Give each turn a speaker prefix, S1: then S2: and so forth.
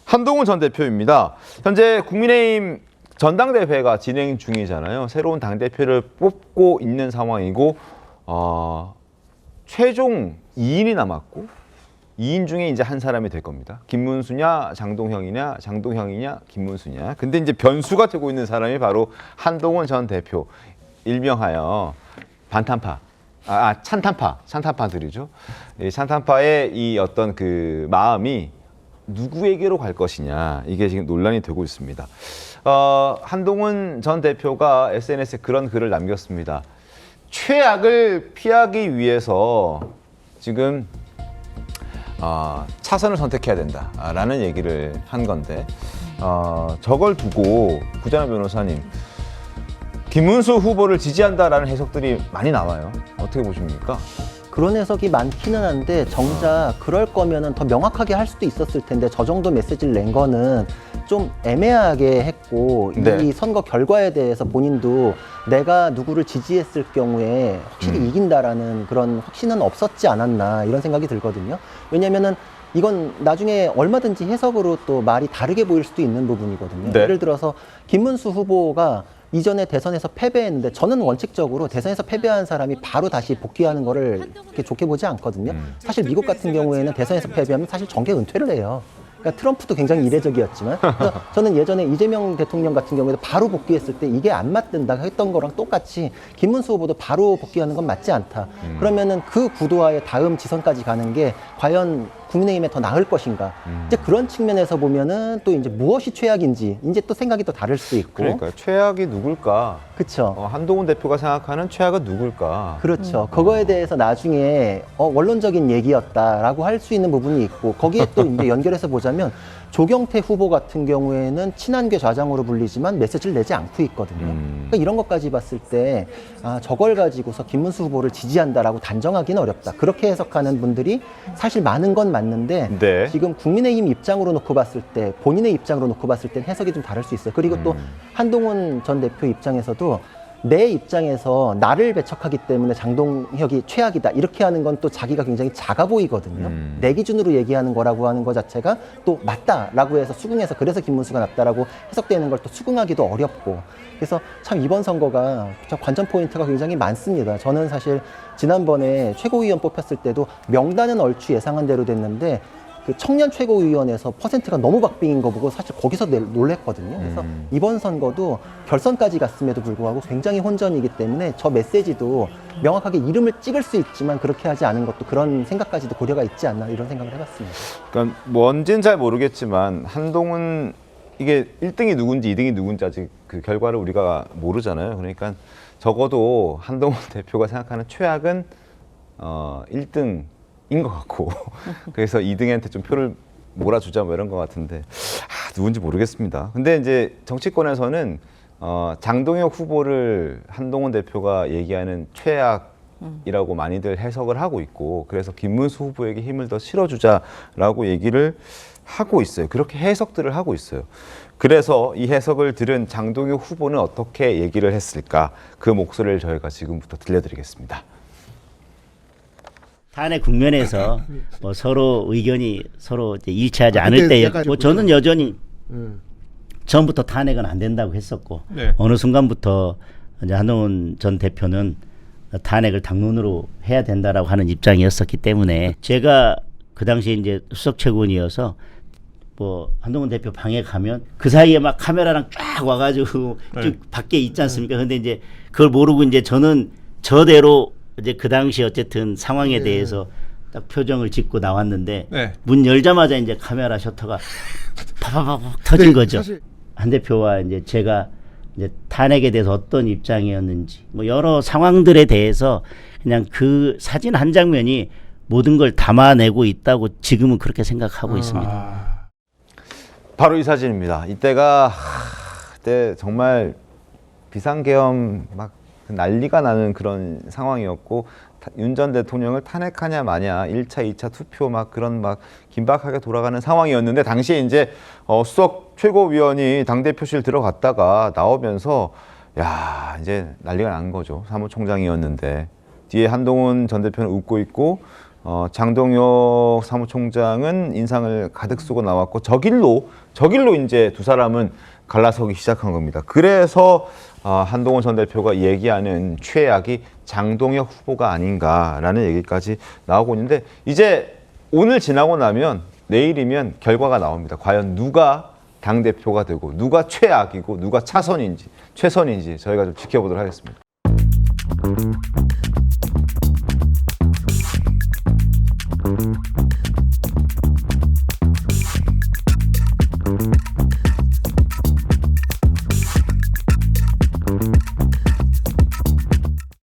S1: 한동훈 전 대표입니다. 현재 국민의힘 전당대회가 진행 중이잖아요. 새로운 당대표를 뽑고 있는 상황이고 최종 2인이 남았고 2인 중에 이제 한 사람이 될 겁니다. 김문수냐 장동형이냐 장동형이냐 김문수냐. 근데 이제 변수가 되고 있는 사람이 바로 한동훈 전 대표, 일명하여 반탄파. 찬탄파들이죠. 이 찬탄파의 이 어떤 그 마음이 누구에게로 갈 것이냐, 이게 지금 논란이 되고 있습니다. 한동훈 전 대표가 SNS에 그런 글을 남겼습니다. 최악을 피하기 위해서 지금 차선을 선택해야 된다라는 얘기를 한 건데, 저걸 두고 구자나 변호사님, 김문수 후보를 지지한다라는 해석들이 많이 나와요. 어떻게 보십니까?
S2: 그런 해석이 많기는 한데 정작 그럴 거면은 더 명확하게 할 수도 있었을 텐데 저 정도 메시지를 낸 거는 좀 애매하게 했고,
S1: 네.
S2: 이 선거 결과에 대해서 본인도 내가 누구를 지지했을 경우에 확실히 이긴다라는 그런 확신은 없었지 않았나, 이런 생각이 들거든요. 왜냐면은 이건 나중에 얼마든지 해석으로 또 말이 다르게 보일 수도 있는 부분이거든요.
S1: 네.
S2: 예를 들어서 김문수 후보가 이전에 대선에서 패배했는데, 저는 원칙적으로 대선에서 패배한 사람이 바로 다시 복귀하는 거를 그렇게 좋게 보지 않거든요. 사실 미국 같은 경우에는 대선에서 패배하면 사실 정계 은퇴를 해요. 그러니까 트럼프도 굉장히 이례적이었지만, 그래서 저는 예전에 이재명 대통령 같은 경우에도 바로 복귀했을 때 이게 안 맞든다 했던 거랑 똑같이 김문수 후보도 바로 복귀하는 건 맞지 않다. 그러면은 그 구도와의 다음 지선까지 가는 게 과연 국민의힘에 더 나을 것인가. 이제 그런 측면에서 보면은 또 이제 무엇이 최악인지 이제 또 생각이 또 다를 수도 있고.
S1: 그러니까 최악이 누굴까?
S2: 그렇죠.
S1: 한동훈 대표가 생각하는 최악은 누굴까?
S2: 그렇죠. 그거에 대해서 나중에 원론적인 얘기였다라고 할 수 있는 부분이 있고, 거기에 또 이제 연결해서 보자면 조경태 후보 같은 경우에는 친한계 좌장으로 불리지만 메시지를 내지 않고 있거든요. 그러니까 이런 것까지 봤을 때 저걸 가지고서 김문수 후보를 지지한다라고 단정하기는 어렵다. 그렇게 해석하는 분들이 사실 많은 건 맞는데,
S1: 네.
S2: 지금 국민의힘 입장으로 놓고 봤을 때, 본인의 입장으로 놓고 봤을 때 해석이 좀 다를 수 있어요. 그리고 또 한동훈 전 대표 입장에서도 내 입장에서 나를 배척하기 때문에 장동혁이 최악이다, 이렇게 하는 건 또 자기가 굉장히 작아 보이거든요. 내 기준으로 얘기하는 거라고 하는 것 자체가 또 맞다라고 해서 수긍해서, 그래서 김문수가 낫다라고 해석되는 걸 또 수긍하기도 어렵고, 그래서 참 이번 선거가 관전 포인트가 굉장히 많습니다. 저는 사실 지난번에 최고위원 뽑혔을 때도 명단은 얼추 예상한 대로 됐는데 그 청년 최고위원회에서 퍼센트가 너무 박빙인 거 보고 사실 거기서 놀랬거든요. 그래서 이번 선거도 결선까지 갔음에도 불구하고 굉장히 혼전이기 때문에 저 메시지도 명확하게 이름을 찍을 수 있지만 그렇게 하지 않은 것도 그런 생각까지도 고려가 있지 않나, 이런 생각을 해봤습니다.
S1: 그러니까 뭔지는 잘 모르겠지만 한동훈, 이게 1등이 누군지 2등이 누군지 아직 그 결과를 우리가 모르잖아요. 그러니까 적어도 한동훈 대표가 생각하는 최악은 1등인 것 같고 그래서 2등한테 좀 표를 몰아주자 뭐 이런 것 같은데 누군지 모르겠습니다. 근데 이제 정치권에서는 장동혁 후보를 한동훈 대표가 얘기하는 최악이라고 많이들 해석을 하고 있고, 그래서 김문수 후보에게 힘을 더 실어주자라고 얘기를 하고 있어요. 그렇게 해석들을 하고 있어요. 그래서 이 해석을 들은 장동혁 후보는 어떻게 얘기를 했을까? 그 목소리를 저희가 지금부터 들려드리겠습니다.
S3: 탄핵 국면에서 뭐 서로 의견이 서로 이제 일치하지 않을 때, 뭐 저는 여전히 처음부터 탄핵은 안 된다고 했었고,
S4: 네.
S3: 어느 순간부터 이제 한동훈 전 대표는 탄핵을 당론으로 해야 된다라고 하는 입장이었었기 때문에, 제가 그 당시에 이제 수석 최고위원이어서 뭐 한동훈 대표 방에 가면 그 사이에 막 카메라랑 쫙 와가지고 쭉 밖에 있지 않습니까? 근데 이제 그걸 모르고 이제 저는 저대로 이제 그 당시 어쨌든 상황에 대해서 딱 표정을 짓고 나왔는데,
S4: 네.
S3: 문 열자마자 이제 카메라 셔터가 파파파박 터진 거죠.
S4: 사실
S3: 한 대표와 이제 제가 이제 탄핵에 대해서 어떤 입장이었는지, 뭐 여러 상황들에 대해서 그냥 그 사진 한 장면이 모든 걸 담아내고 있다고 지금은 그렇게 생각하고 있습니다.
S1: 바로 이 사진입니다. 이때가 그때 정말 비상계엄 막 난리가 나는 그런 상황이었고, 윤 전 대통령을 탄핵하냐 마냐 1차, 2차 투표 막 그런 막 긴박하게 돌아가는 상황이었는데, 당시에 이제 수석 최고위원이 당대표실 들어갔다가 나오면서 야, 이제 난리가 난 거죠. 사무총장이었는데 뒤에 한동훈 전 대표는 웃고 있고 장동혁 사무총장은 인상을 가득 쓰고 나왔고 저 길로 이제 두 사람은 갈라서기 시작한 겁니다. 그래서 한동훈 전 대표가 얘기하는 최악이 장동혁 후보가 아닌가라는 얘기까지 나오고 있는데 이제 오늘 지나고 나면 내일이면 결과가 나옵니다. 과연 누가 당대표가 되고 누가 최악이고 누가 최선인지 저희가 좀 지켜보도록 하겠습니다.